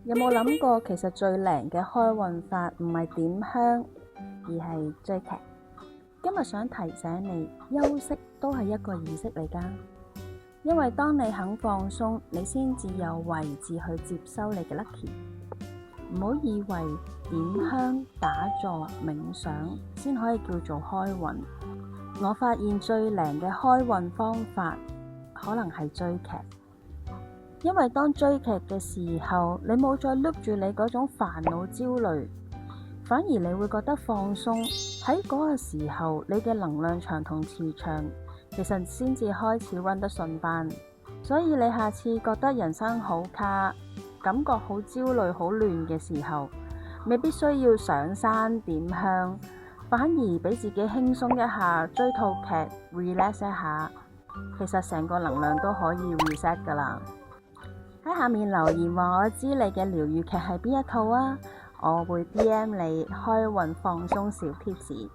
有冇諗過，其實最靈嘅開運法唔係點香，而係追劇。今日想提醒你，休息都係一個儀式嚟㗎。因為當你肯放鬆，你先至有位置去接收你嘅 lucky。唔好以為點香、打坐、冥想先可以叫做開運。我發現最靈嘅開運方法，可能係追劇。因為當追劇嘅時候，你冇再碌住你嗰種煩惱焦慮，反而你會覺得放鬆。喺嗰個時候，你嘅能量場同磁場其實先至開始 run 得順班。所以你下次覺得人生好卡，感覺好焦慮、好亂嘅時候，未必需要上山點香，反而俾自己輕鬆一下，追套劇 relax 一下，其實成個能量都可以 reset 㗎喇。喺下面留言話我知你嘅療癒劇係邊一套啊，我會 DM 你開運放鬆小貼士。